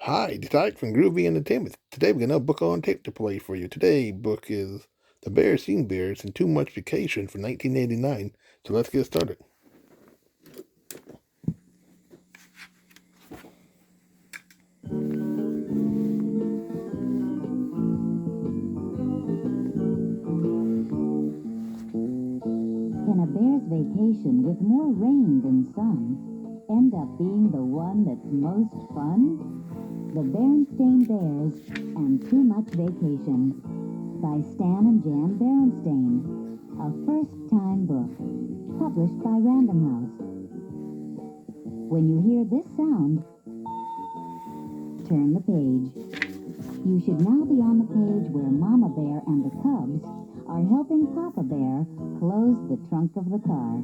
Hi, it's Ike from Groovy Entertainment. Today we got another book on tape to play for you. Today book is The Berenstain Bears and Too Much Vacation from 1989. So let's get started. Can a bear's vacation with more rain than sun end up being the one that's most fun? The Berenstain Bears and Too Much Vacation by Stan and Jan Berenstain. A first-time book, published by Random House. When you hear this sound, turn the page. You should now be on the page where Mama Bear and the cubs are helping Papa Bear close the trunk of the car.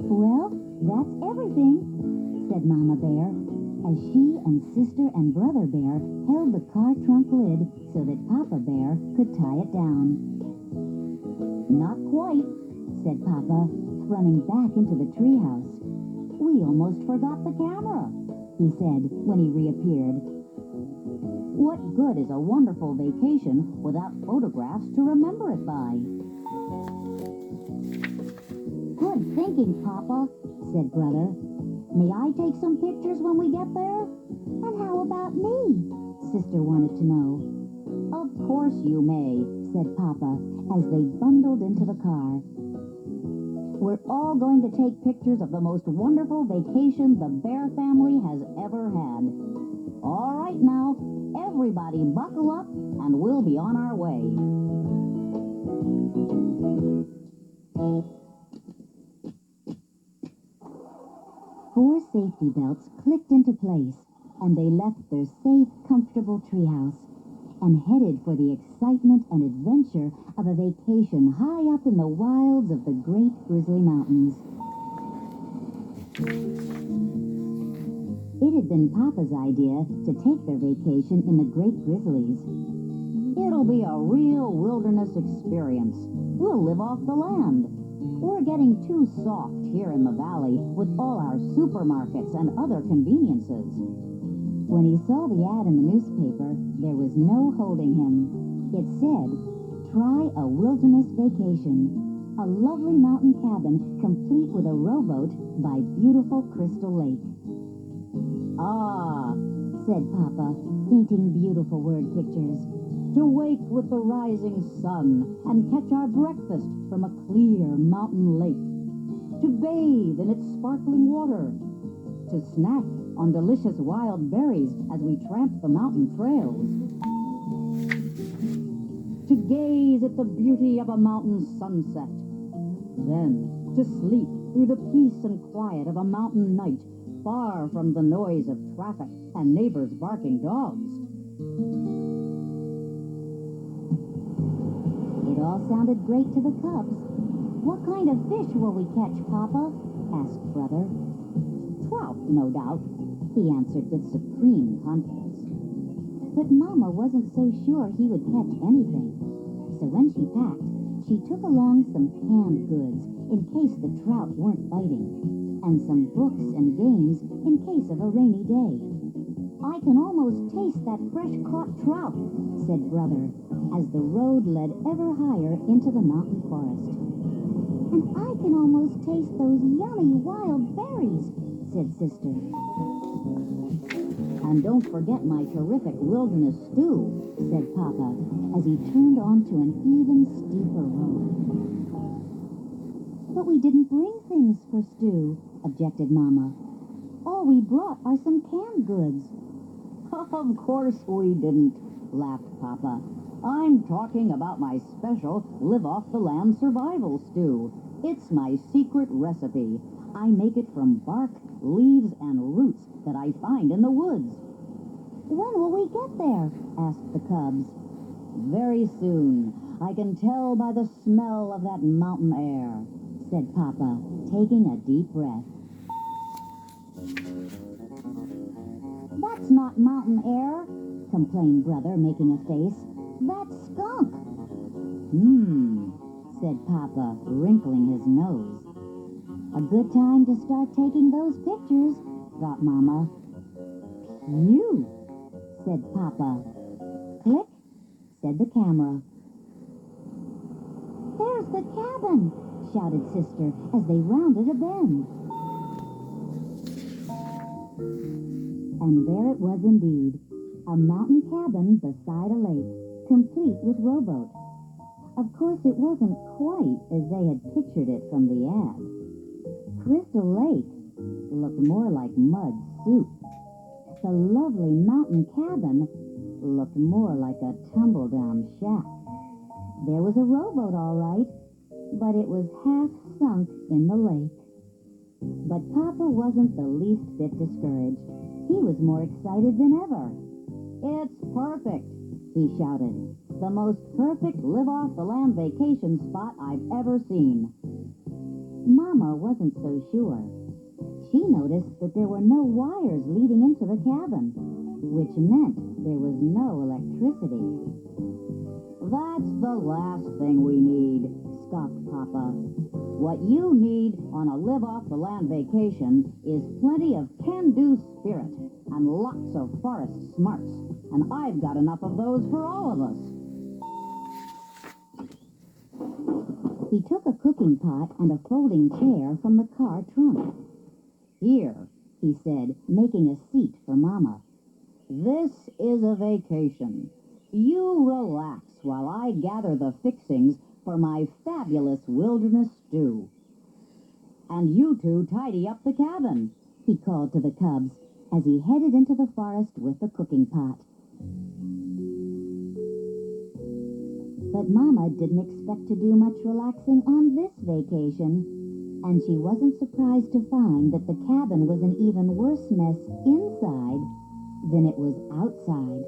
Well, that's everything, said Mama Bear, as she and Sister and Brother Bear held the car trunk lid so that Papa Bear could tie it down. Not quite, said Papa, running back into the treehouse. We almost forgot the camera, he said when he reappeared. What good is a wonderful vacation without photographs to remember it by? Good thinking, Papa, said Brother. May I take some pictures when we get there? And how about me? Sister wanted to know. Of course you may, said Papa, as they bundled into the car. We're all going to take pictures of the most wonderful vacation the Bear family has ever had. All right now, everybody buckle up and we'll be on our way. Four safety belts clicked into place, and they left their safe, comfortable treehouse and headed for the excitement and adventure of a vacation high up in the wilds of the Great Grizzly Mountains. It had been Papa's idea to take their vacation in the Great Grizzlies. It'll be a real wilderness experience. We'll live off the land. We're getting too soft here in the valley with all our supermarkets and other conveniences. When he saw the ad in the newspaper, there was no holding him. It said, "Try a wilderness vacation. A lovely mountain cabin complete with a rowboat by beautiful Crystal Lake." "Ah," said Papa, painting beautiful word pictures. "To wake with the rising sun and catch our breakfast from a clear mountain lake. To bathe in its sparkling water. To snack on delicious wild berries as we tramp the mountain trails. To gaze at the beauty of a mountain sunset. Then to sleep through the peace and quiet of a mountain night, far from the noise of traffic and neighbors' barking dogs." It all sounded great to the cubs. "What kind of fish will we catch, Papa?" asked Brother. "Trout, no doubt," he answered with supreme confidence. But Mama wasn't so sure he would catch anything. So when she packed, she took along some canned goods in case the trout weren't biting, and some books and games in case of a rainy day. "I can almost taste that fresh-caught trout," said Brother, as the road led ever higher into the mountain forest. "And I can almost taste those yummy wild berries," said Sister. "And don't forget my terrific wilderness stew," said Papa, as he turned onto an even steeper road. "But we didn't bring things for stew," objected Mama. "All we brought are some canned goods." "Of course we didn't," laughed Papa. "I'm talking about my special live-off-the-land survival stew. It's my secret recipe. I make it from bark, leaves, and roots that I find in the woods." "When will we get there?" asked the cubs. "Very soon. I can tell by the smell of that mountain air," said Papa, taking a deep breath. "That's not mountain air," complained Brother, making a face. "That's skunk." said Papa, wrinkling his nose. A good time to start taking those pictures, thought Mama. Phew, said Papa. Click, said the camera. There's the cabin, shouted Sister as they rounded a bend. And there it was indeed, a mountain cabin beside a lake, complete with rowboat. Of course, it wasn't quite as they had pictured it from the ad. Crystal Lake looked more like mud soup. The lovely mountain cabin looked more like a tumble-down shack. There was a rowboat, all right, but it was half sunk in the lake. But Papa wasn't the least bit discouraged. He was more excited than ever. It's perfect, he shouted. The most perfect live-off-the-land vacation spot I've ever seen. Mama wasn't so sure. She noticed that there were no wires leading into the cabin, which meant there was no electricity. That's the last thing we need, scoffed Papa. What you need on a live-off-the-land vacation is plenty of can-do spirit and lots of forest smarts, and I've got enough of those for all of us. He took a cooking pot and a folding chair from the car trunk. Here, he said, making a seat for Mama. This is a vacation. You relax while I gather the fixings for my fabulous wilderness stew. And you two tidy up the cabin, he called to the cubs as he headed into the forest with the cooking pot. But Mama didn't expect to do much relaxing on this vacation, and she wasn't surprised to find that the cabin was an even worse mess inside than it was outside.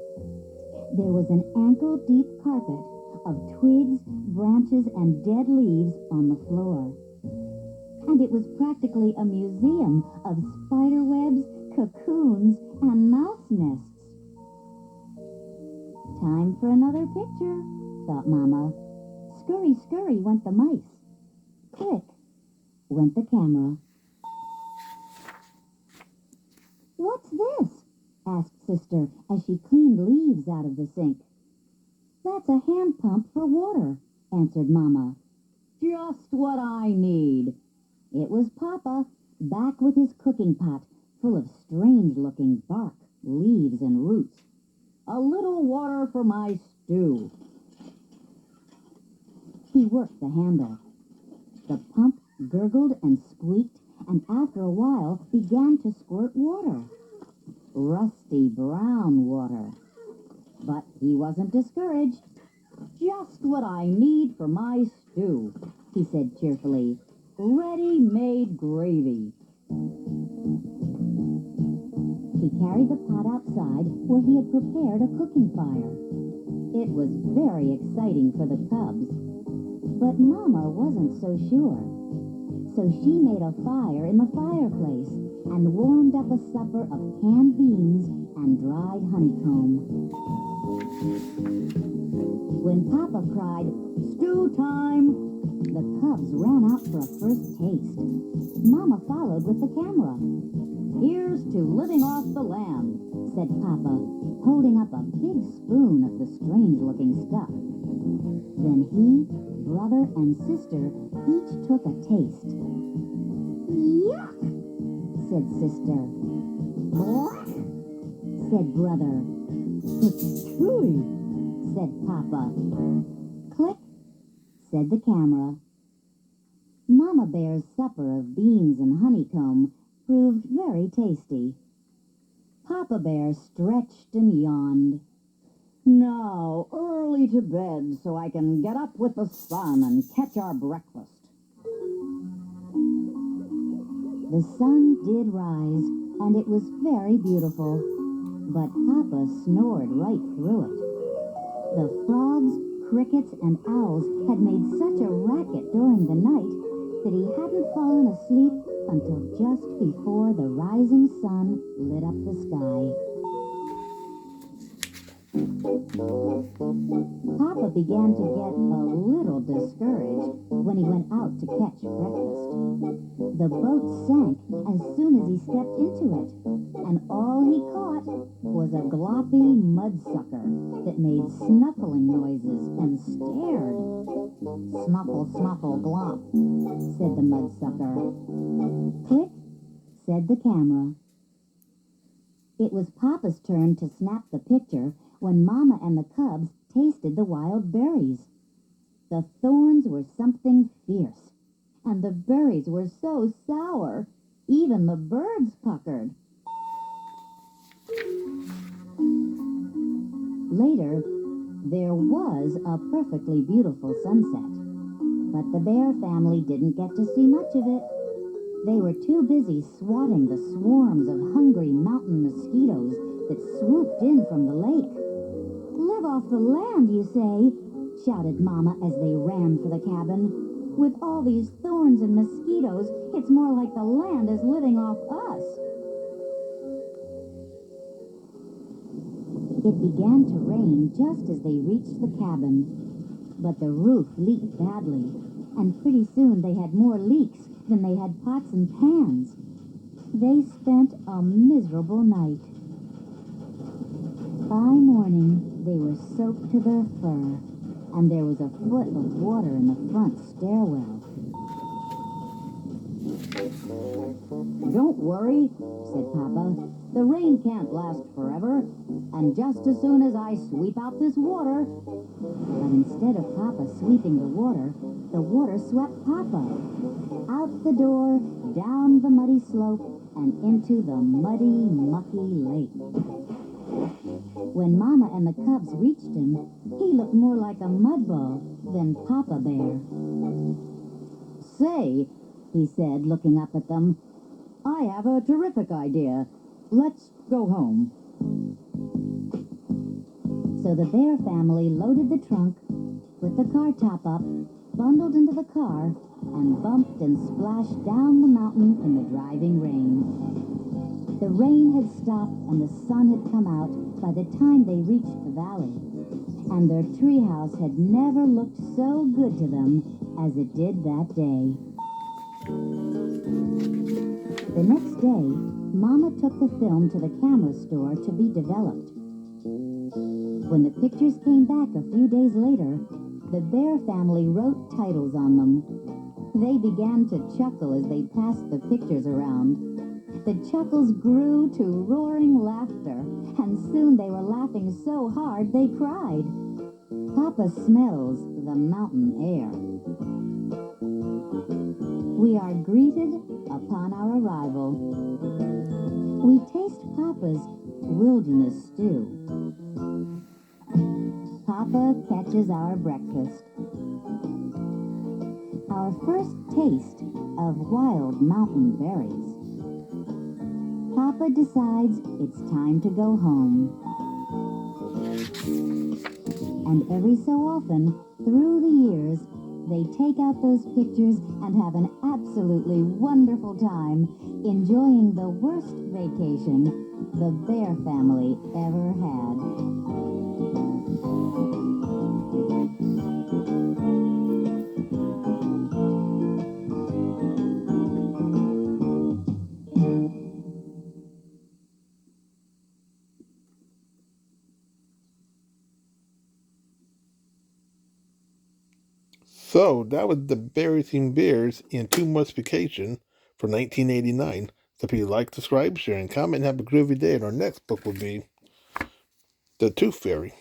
There was an ankle-deep carpet of twigs, branches, and dead leaves on the floor. And it was practically a museum of spider webs, cocoons, and mouse nests. Time for another picture, thought Mama. Scurry, scurry went the mice. Click went the camera. What's this? Asked Sister as she cleaned leaves out of the sink. That's a hand pump for water, answered Mama. Just what I need. It was Papa, back with his cooking pot, full of strange-looking bark, leaves, and roots. A little water for my stew. He worked the handle. The pump gurgled and squeaked, and after a while began to squirt water. Rusty brown water. But he wasn't discouraged. Just what I need for my stew, he said cheerfully. Ready-made gravy. He carried the pot outside where he had prepared a cooking fire. It was very exciting for the cubs. But Mama wasn't so sure. So she made a fire in the fireplace and warmed up a supper of canned beans and dried honeycomb. When Papa cried, "Stew time!" the cubs ran out for a first taste. Mama followed with the camera. "Here's to living off the land," said Papa, holding up a big spoon of the strange-looking stuff. Then he, brother, and sister each took a taste. "Yuck!" said Sister. "What?" said brother. "It's chewy," said Papa. "Click," said the camera. Mama Bear's supper of beans and honeycomb proved very tasty. Papa Bear stretched and yawned. "Now, early to bed so I can get up with the sun and catch our breakfast." The sun did rise, and it was very beautiful, but Papa snored right through it. The frogs, crickets, and owls had made such a racket during the night that he hadn't fallen asleep until just before the rising sun lit up the sky. Papa began to get a little little discouraged when he went out to catch breakfast. The boat sank as soon as he stepped into it, and all he caught was a gloppy mudsucker that made snuffling noises and stared. "Snuffle, snuffle, glop," said the mudsucker. "Click," said the camera. It was Papa's turn to snap the picture when Mama and the cubs tasted the wild berries. The thorns were something fierce, and the berries were so sour, even the birds puckered. Later, there was a perfectly beautiful sunset, but the bear family didn't get to see much of it. They were too busy swatting the swarms of hungry mountain mosquitoes that swooped in from the lake. "Live off the land, you say?" shouted Mama as they ran for the cabin. "With all these thorns and mosquitoes, it's more like the land is living off us." It began to rain just as they reached the cabin, but the roof leaked badly, and pretty soon they had more leaks than they had pots and pans. They spent a miserable night. By morning, they were soaked to their fur, and there was a foot of water in the front stairwell. "Don't worry," said Papa. "The rain can't last forever, and just as soon as I sweep out this water—" But instead of Papa sweeping the water swept Papa. Out the door, down the muddy slope, and into the muddy, mucky lake. When Mama and the cubs reached him, he looked more like a mudball than Papa Bear. "Say," he said, looking up at them, "I have a terrific idea. Let's go home." So the bear family loaded the trunk, put the car top up, bundled into the car, and bumped and splashed down the mountain in the driving rain. The rain had stopped and the sun had come out by the time they reached the valley, and their treehouse had never looked so good to them as it did that day. The next day, Mama took the film to the camera store to be developed. When the pictures came back a few days later, the bear family wrote titles on them. They began to chuckle as they passed the pictures around. The chuckles grew to roaring laughter, and soon they were laughing so hard they cried. Papa smells the mountain air. We are greeted upon our arrival. We taste Papa's wilderness stew. Papa catches our breakfast. Our first taste of wild mountain berries. Papa decides it's time to go home. And every so often, through the years, they take out those pictures and have an absolutely wonderful time enjoying the worst vacation the bear family ever had. So that was the Berenstain Bears in 2 Months Vacation for 1989. So if you like, subscribe, share, and comment, and have a groovy day. And our next book will be The Tooth Fairy.